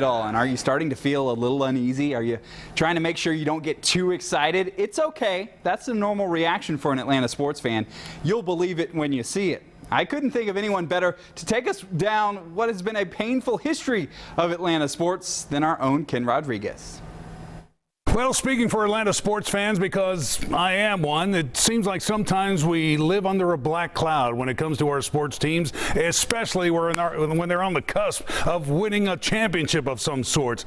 At all. And are you starting to feel a little uneasy? Are you trying to make sure you don't get too excited? It's okay. That's a normal reaction for an Atlanta sports fan. You'll believe it when you see it. I couldn't think of anyone better to take us down what has been a painful history of Atlanta sports than our own Ken Rodriguez. Well, speaking for Atlanta sports fans, because I am one, it seems like sometimes we live under a black cloud when it comes to our sports teams, especially when they're on the cusp of winning a championship of some sort.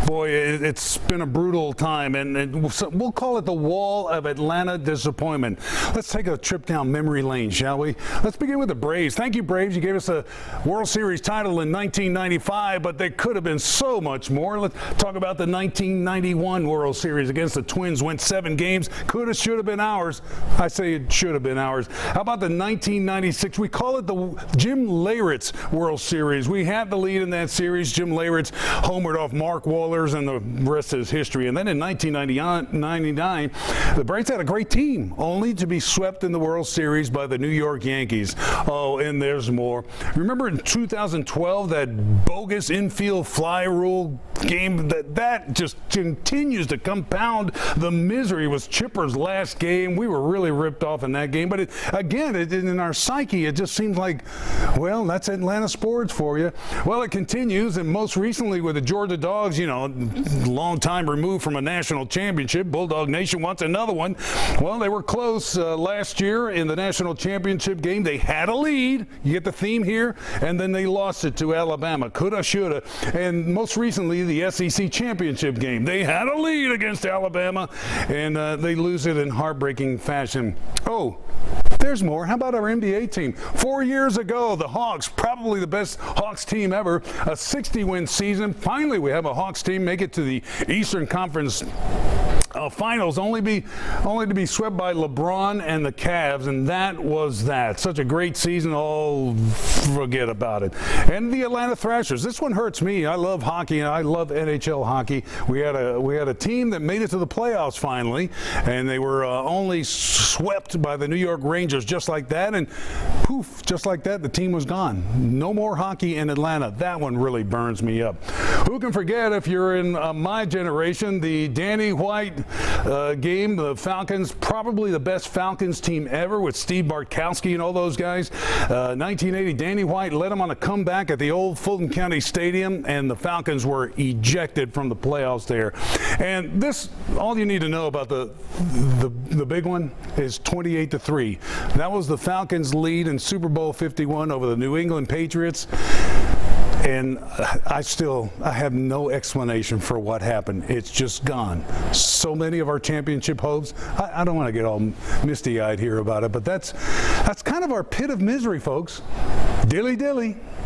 Boy, it's been a brutal time, and we'll call it the wall of Atlanta disappointment. Let's take a trip down memory lane, shall we? Let's begin with the Braves. Thank you, Braves. You gave us a World Series title in 1995, but there could have been so much more. Let's talk about the 1991 World Series against the Twins. Went 7 games. Could have, should have been ours. I say it should have been ours. How about the 1996? We call it the Jim Leyritz World Series. We had the lead in that series. Jim Leyritz homered off Mark Wohlers, and the rest is history. And then in 1999, the Braves had a great team, only to be swept in the World Series by the New York Yankees. Oh, and there's more. Remember in 2012, that bogus infield fly rule game? That just continues to compound the misery. Was Chipper's last game. We were really ripped off in that game. But in our psyche, it just seems like, well, that's Atlanta sports for you. Well, it continues, and most recently with the Georgia Dogs, you know, long time removed from a national championship. Bulldog Nation wants another one. Well, they were close last year in the national championship game. They had a lead. You get the theme here. And then they lost it to Alabama. Coulda, shoulda. And most recently, the SEC championship game. They had a lead against Alabama, and they lose it in heartbreaking fashion. Oh, there's more. How about our NBA team? 4 years ago, the Hawks, probably the best Hawks team ever, a 60-win season. Finally, we have a Hawks team make it to the Eastern Conference finals, only to be swept by LeBron and the Cavs, and that was that. Such a great season. Oh, forget about it. And the Atlanta Thrashers. This one hurts me. I love hockey, and I love NHL hockey. We had a team that made it to the playoffs finally, and they were only swept by the New York Rangers just like that, and poof, just like that, the team was gone. No more hockey in Atlanta. That one really burns me up. Who can forget, if you're in my generation, the Danny White game, the Falcons, probably the best Falcons team ever with Steve Bartkowski and all those guys. 1980, Danny White led them on a comeback at the old Fulton County Stadium, and the Falcons were ejected from the playoffs there. And this, all you need to know about the big one is 28-3. That was the Falcons' lead in Super Bowl 51 over the New England Patriots. And I have no explanation for what happened. It's just gone. So many of our championship hopes. I don't want to get all misty-eyed here about it, but that's kind of our pit of misery, folks. Dilly dilly.